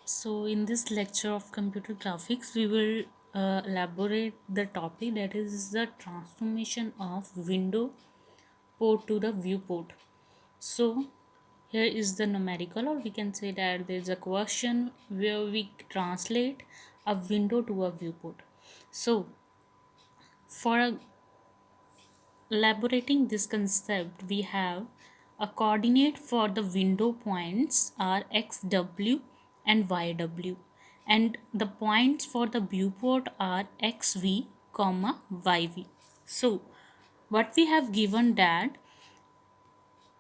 So, in this lecture of computer graphics, we will elaborate the topic that is the transformation of window port to the viewport. So, here is the numerical, or we can say that there is a question where we translate a window to a viewport. So, for elaborating this concept, we have a coordinate for the window points are xw and yw, and the points for the viewport are xv comma yv. So what we have given that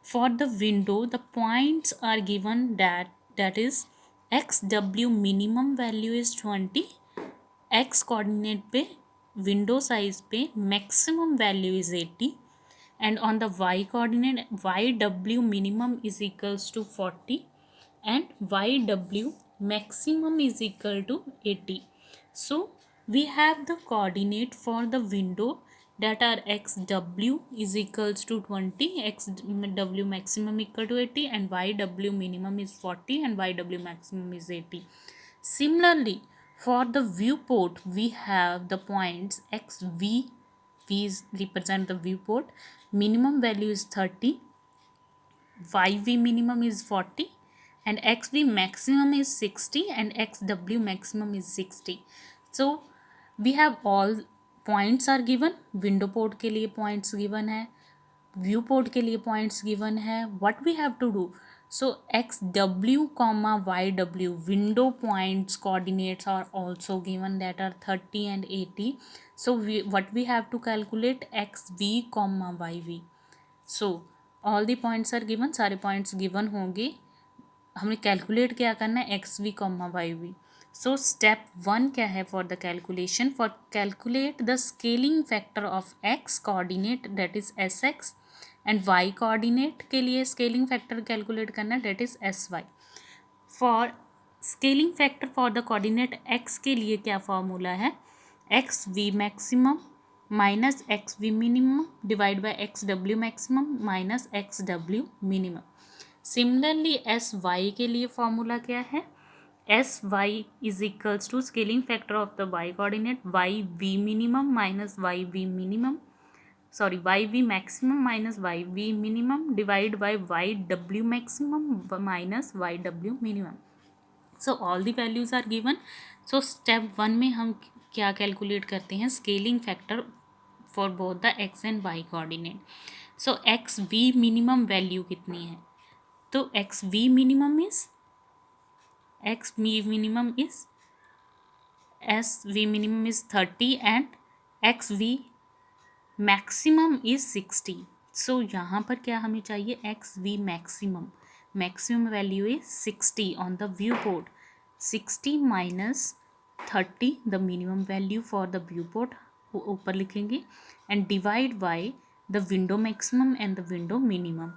for the window the points are given that is xw minimum value is 20, x coordinate पे window size पे maximum value is 80, and on the y coordinate yw minimum is equals to 40 and yw maximum is equal to 80. So we have the coordinate for the window that are xw is equals to 20, xw maximum equal to 80, and yw minimum is 40 and yw maximum is 80. Similarly, for the viewport, we have the points xv, v's represent the viewport, minimum value is 30, yv minimum is 40, and xv maximum is 60, and xw maximum is 60. So we have all points are given, window port के लिए points given है, viewport के लिए points given है. What we have to do, so X W comma Y W window points coordinates are also given that are 30 and 80. So what we have to calculate X we comma Y V. So all the points are given, सारे points given होंगे, हमें calculate क्या करना है X we comma Y V. So step 1 क्या है for the calculation, for calculate the scaling factor of X coordinate that is S X, and Y coordinate के लिए स्केलिंग फैक्टर कैलकुलेट करना है that is S Y. For scaling factor for the coordinate X के लिए क्या formula है, X we maximum minus X we minimum divide by X W maximum minus X W minimum. Similarly S Y के लिए formula क्या है, S Y is equals to scaling factor of the y coordinate y we minimum minus y we minimum, sorry yv maximum minus yv minimum divide by yw maximum minus yw minimum. So all the values are given. So step 1 में हम क्या calculate करते हैं, scaling factor for both the x and y coordinate. So x we minimum value कितनी है, तो x we minimum is s v minimum is 30 and x we maximum is 60. So यहाँ पर क्या हमें चाहिए, x we maximum value is 60 on the viewport, 60 minus 30 the minimum value for the viewport ऊपर लिखेंगे, and divide by the window maximum and the window minimum.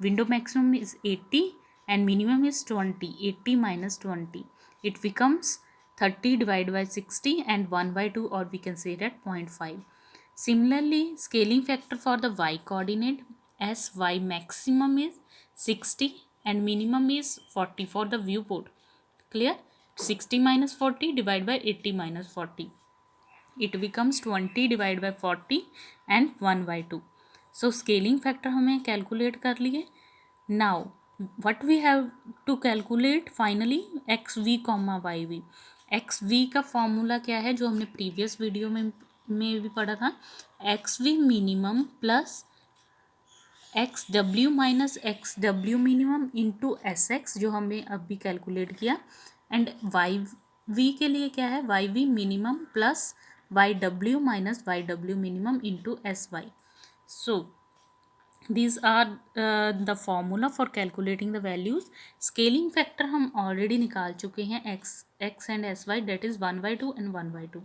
Window maximum is 80 and minimum is 20, 80 minus 20, it becomes 30 divided by 60 and 1 by 2, or we can say that 0.5. Similarly, scaling factor for the y coordinate, as y maximum is 60 and minimum is 40 for the viewport. Clear? 60 minus 40 divided by 80 minus 40, it becomes 20 divided by 40 and 1 by 2. So scaling factor हमें calculate कर लिए. Now what we have to calculate finally, x we comma Y v. X v का formula क्या है जो हमने previous video में भी पढ़ा था, X we minimum plus x W minus X W minimum into S X जो हमने अभी कैलकुलेट किया, एंड वाई वी के लिए क्या है, why we minimum plus Y W minus Y W minimum into S Y. So these are the formula for calculating the values. Scaling factor हम already निकाल चुके हैं, x and sy that is 1/2 and 1/2.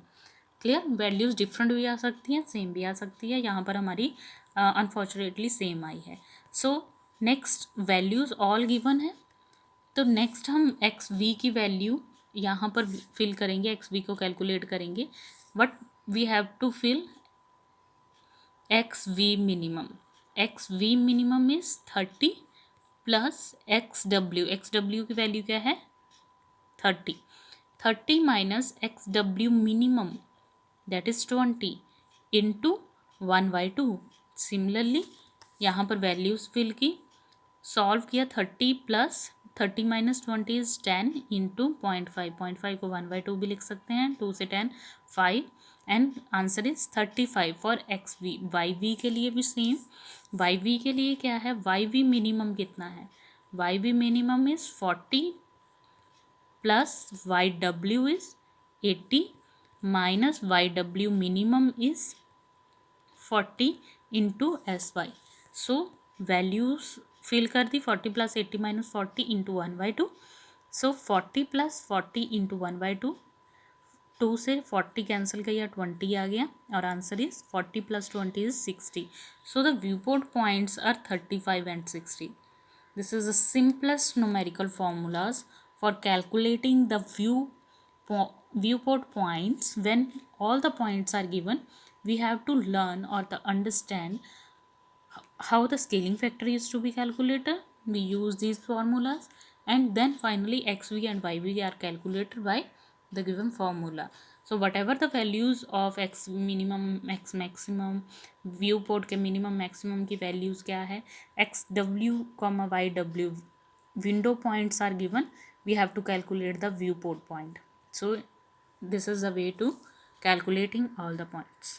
Clear, values different भी आ सकती हैं, same भी आ सकती है, यहाँ पर हमारी अनफॉर्चुनेटली सेम आई है. So next values all given है, तो नेक्स्ट हम एक्स वी की वैल्यू यहाँ पर फिल करेंगे, एक्स वी को कैलकुलेट करेंगे. But we have to fill x we minimum. X we minimum is 30 plus x डब्ल्यू की वैल्यू क्या है 30 minus xw minimum, that is 20 into 1/2. Similarly यहाँ पर वैल्यूज फिल की, सॉल्व किया, 30 प्लस 30 माइनस 20 इज 10 इंटू 0.5. 0.5 को 1/2 भी लिख सकते हैं, 2 से 10 5, and answer is 35 for x v. Y v के लिए भी सेम. वाई वी के लिए क्या है, वाई वी मिनिमम कितना है, why we minimum is 40 plus Y डब्ल्यू is 80 minus Y W minimum is 40 into S Y. So values fill कर दी, 40 plus 80 minus 40 into 1/2. So 40 plus 40 into 1/2, 2 से 40 कैंसिल किया, 20 आ गया, और answer is 40 plus 20 is 60. So the viewport points are 35 and 60. This is the simplest numerical formulas for calculating the viewport points. When all the points are given, we have to learn or to understand how the scaling factor is to be calculated. We use these formulas, and then finally xv and yv are calculated by the given formula. So whatever the values of x minimum, x maximum, viewport के minimum maximum की values क्या है, xw yw window points are given, we have to calculate the viewport point. So this is the way to calculating all the points.